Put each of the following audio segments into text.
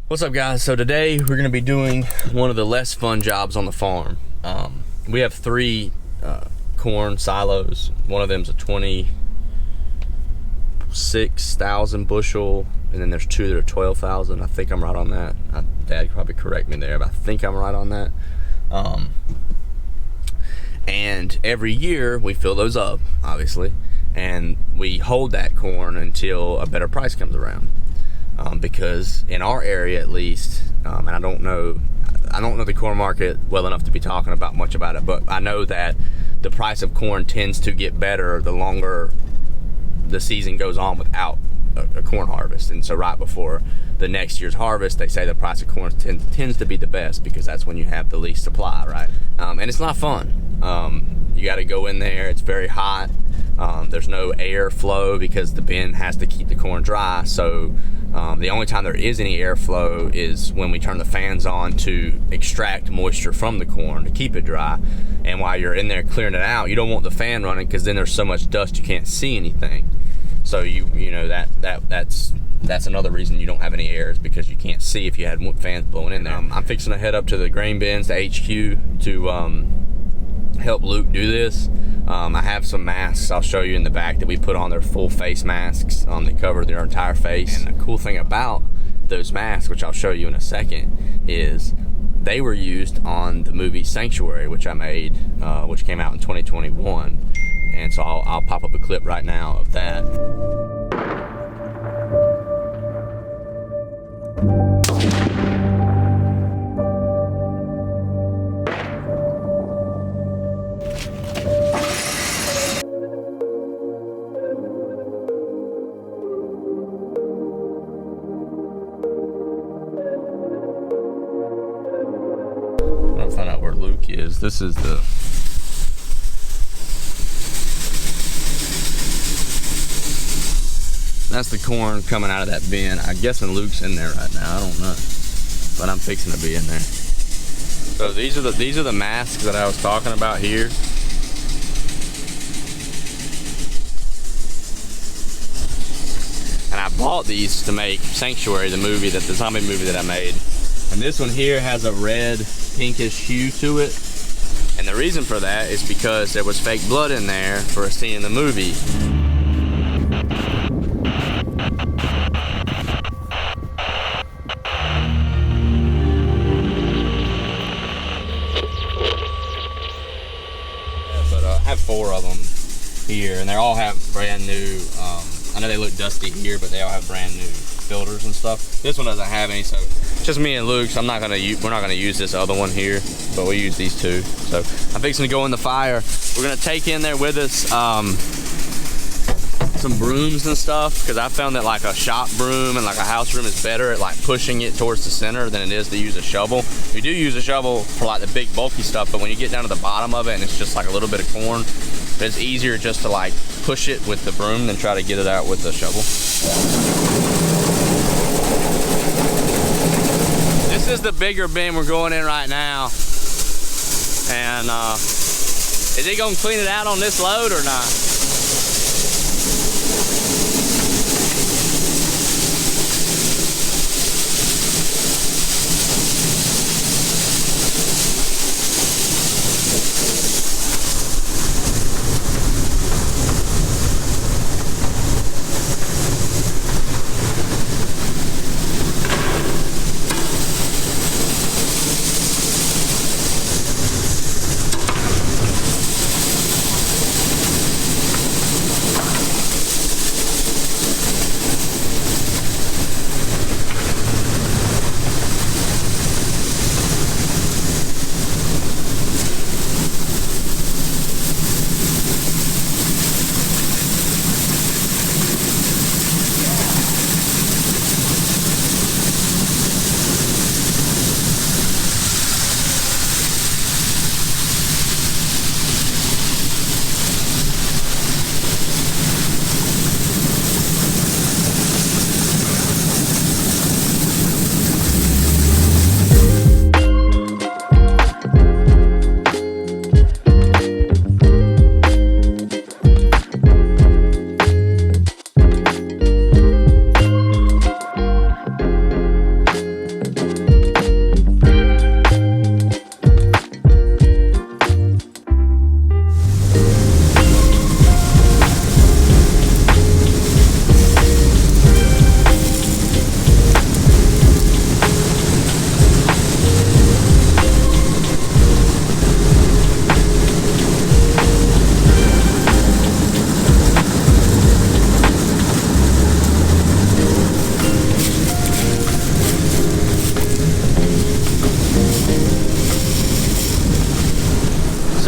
What's up, guys? So today we're going to be doing one of the less fun jobs on the farm. We have three corn silos. One of them is a 26,000 bushel, and then there's two that are 12,000. I think I'm right on that. Dad could probably correct me there, but I think I'm right on that. And every year we fill those up, obviously, and we hold that corn until a better price comes around. Because in our area, at least, and I don't know the corn market well enough to be talking about much about it, but I know that the price of corn tends to get better the longer the season goes on without a corn harvest. And so right before the next year's harvest, they say the price of corn tends to be the best because that's when you have the least supply, right? And it's not fun. You got to go in there. It's very hot. There's no air flow because the bin has to keep the corn dry. So the only time there is any airflow is when we turn the fans on to extract moisture from the corn to keep it dry. And while you're in there clearing it out, you don't want the fan running because then there's so much dust you can't see anything. So you know that's another reason you don't have any air, is because you can't see if you had fans blowing in there. I'm fixing to head up to the grain bins, the HQ, to help Luke do this. I have some masks I'll show you in the back that we put on. Their full face masks that cover their entire face. And the cool thing about those masks, which I'll show you in a second, is they were used on the movie Sanctuary, which I made, which came out in 2021. And so I'll pop up a clip right now of that. I'm gonna find out where Luke is. This is the That's the corn coming out of that bin. I'm guessing Luke's in there right now. I don't know, but I'm fixing to be in there. So these are the masks that I was talking about here. And I bought these to make Sanctuary, the zombie movie that I made. And this one here has a red, pinkish hue to it. And the reason for that is because there was fake blood in there for a scene in the movie. I have 4 of them here, and they all have brand new, I know they look dusty here, but they all have brand new filters and stuff. This one doesn't have any, so just me and Luke. So we're not gonna use this other one here, but we use these two. So I'm fixing to go in the fire. We're gonna take in there with us some brooms and stuff, because I found that like a shop broom and like a house broom is better at like pushing it towards the center than it is to use a shovel. We do use a shovel for like the big bulky stuff, but when you get down to the bottom of it and it's just like a little bit of corn, it's easier just to like push it with the broom than try to get it out with the shovel. This is the bigger bin we're going in right now. And is he gonna clean it out on this load or not?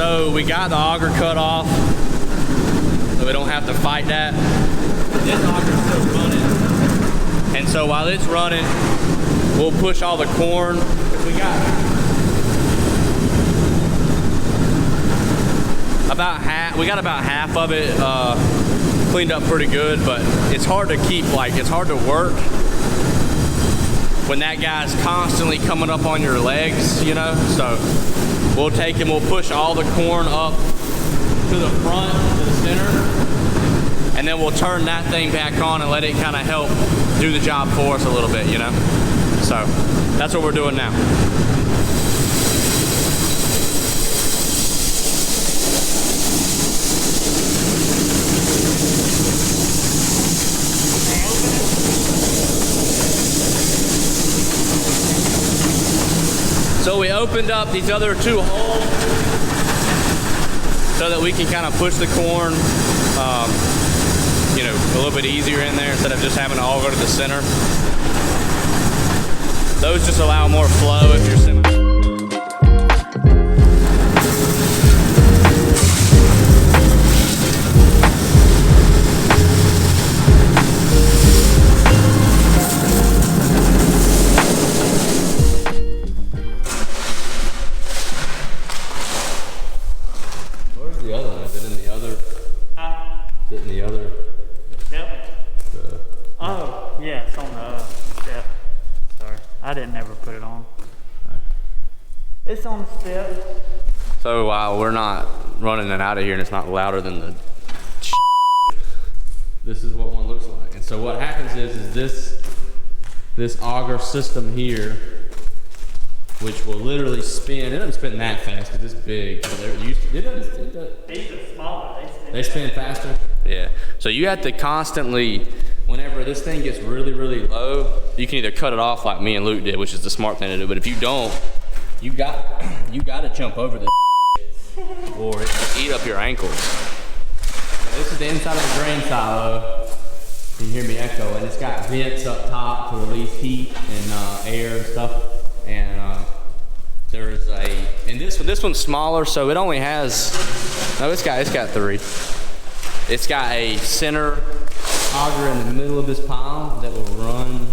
So we got the auger cut off, so we don't have to fight that. This auger's still running. And so while it's running, we'll push all the corn. We got about half of it cleaned up pretty good, but it's hard to keep, like, it's hard to work when that guy's constantly coming up on your legs, you know? So we'll take him, we'll push all the corn up to the front, to the center, and then we'll turn that thing back on and let it kind of help do the job for us a little bit, you know? So that's what we're doing now. So we opened up these other two holes so that we can kind of push the corn, you know, a little bit easier in there instead of just having to all go to the center. Those just allow more flow if you're semi. I didn't ever put it on. It's on the step. So while we're not running it out of here and it's not louder than the this is what one looks like. And so what happens is this auger system here, which will literally spin. It doesn't spin that fast because it's big. But it doesn't. These are smaller. They spin faster? Yeah. So you have to constantly, whenever this thing gets really, really low, you can either cut it off like me and Luke did, which is the smart thing to do. But if you don't, you got to jump over this or it will eat up your ankles. This is the inside of the grain silo. You can hear me echo, and it's got vents up top to release heat and air and stuff. And there's and this one's smaller, so it only has, no, it's got three. It's got a center auger in the middle of this pile that will run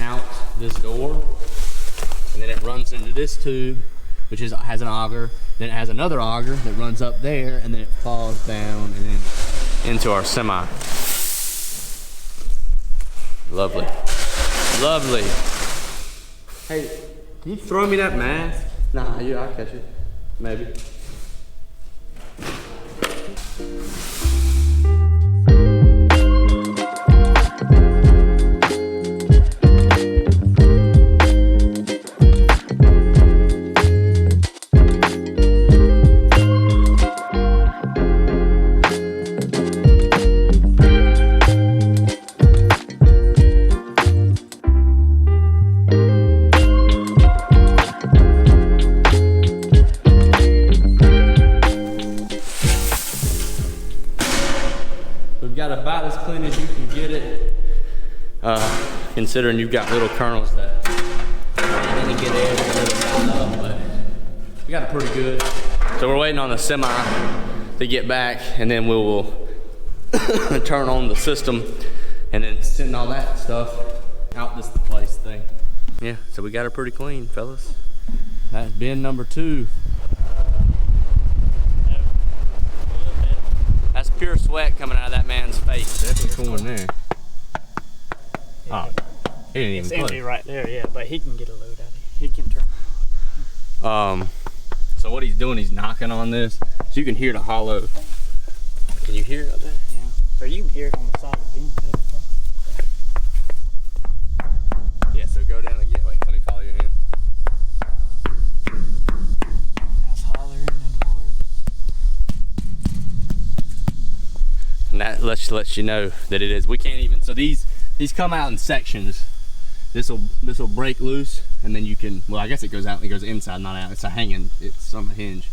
out this door, and then it runs into this tube, which has an auger. Then it has another auger that runs up there, and then it falls down and then into our semi. Lovely, lovely. Hey, can you throw me that mask? Nah, I'll catch it, maybe. About as clean as you can get it, considering you've got little kernels that didn't get everything up, but we got it pretty good. So we're waiting on the semi to get back, and then we will turn on the system and then send all that stuff out this place thing. Yeah, so we got it pretty clean, fellas. That's bin number 2. That's pure sweat coming out of that man's face. Definitely corn there. Oh, he didn't even It's empty right there, yeah, but he can get a load out of it. He can turn it. So what he's doing, he's knocking on this, so you can hear the hollow. Can you hear it out there? Yeah. So you can hear it on the side of the beam. Yeah, so go down again. Wait, let me follow your hand. That's hollering and hard. And that lets you know that it is. We can't even, so these come out in sections. This will break loose, and then you can, well, I guess it goes out and it goes inside, not out. It's a hanging, it's on a hinge.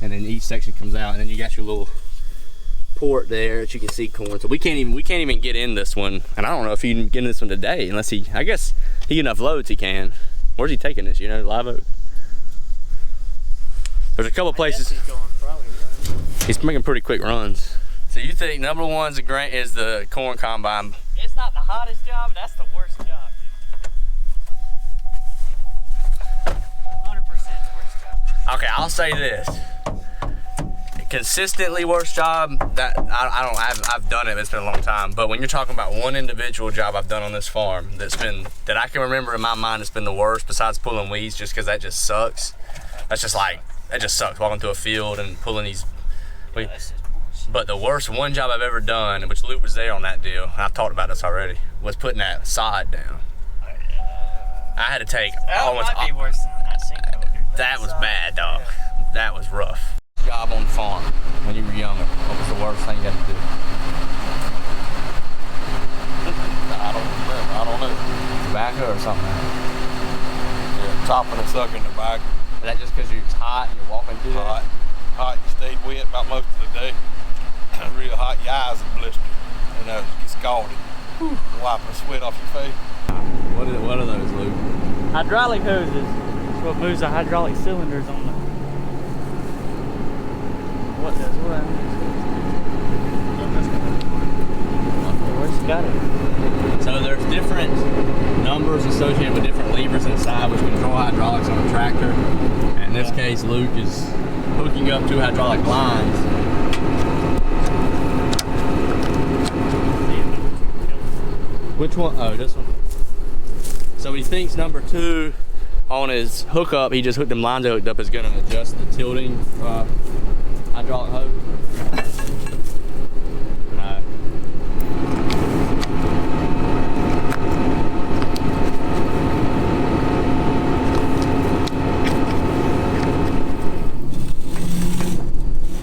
And then each section comes out, and then you got your little port there that you can see corn. So we can't even get in this one. And I don't know if he can get in this one today, unless I guess he get enough loads he can. Where's he taking this, you know, Live Oak? There's a couple places. He's going probably right. He's making pretty quick runs. So you think number one's is the corn combine? It's not the hottest job, that's the worst job, dude. 100% worst job. Okay, I'll say this. Consistently worst job, that I've done it, it's been a long time. But when you're talking about one individual job I've done on this farm that I can remember in my mind, it's been the worst besides pulling weeds, just because that just sucks. That's just like, that just sucks, walking through a field and pulling these. But the worst one job I've ever done, which Luke was there on that deal, and I've talked about this already, was putting that sod down. I had to take almost. That might be worse than that sinkhole, dude. That was bad, dog. That was rough. Job on the farm when you were younger. What was the worst thing you had to do? I don't remember. I don't know. Tobacco or something? Yeah, chopping and sucking tobacco. Is that just because you're hot and you're walking through Hot. Hot. You stayed wet about most of the day. Real hot. Your eyes are blistered. You know, you get scalded. Wiping the sweat off your face. What are those, Luke? Hydraulic hoses. That's what moves the hydraulic cylinders on the. What does what? Where's got it? So there's different numbers associated with different levers inside which control hydraulics on a tractor. And in this case, Luke is hooking up two hydraulic lines. Which one? Oh, this one. So he thinks number 2 on his hookup, he just hooked them lines hooked up, is going to adjust the tilting hydraulic hose. No.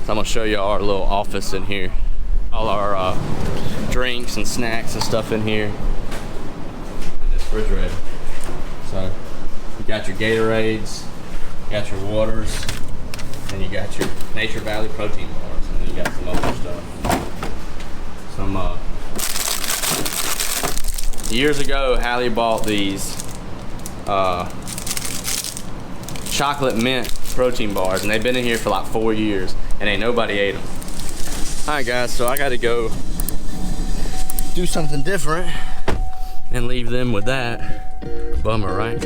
So I'm going to show you our little office in here. All our drinks and snacks and stuff in here. In this refrigerator. So you got your Gatorades, you got your waters, and you got your Nature Valley protein bars, and then you got some other stuff. Some years ago, Hallie bought these chocolate mint protein bars, and they've been in here for like 4 years, and ain't nobody ate them. All right, guys, so I got to go do something different and leave them with that. Bummer, right?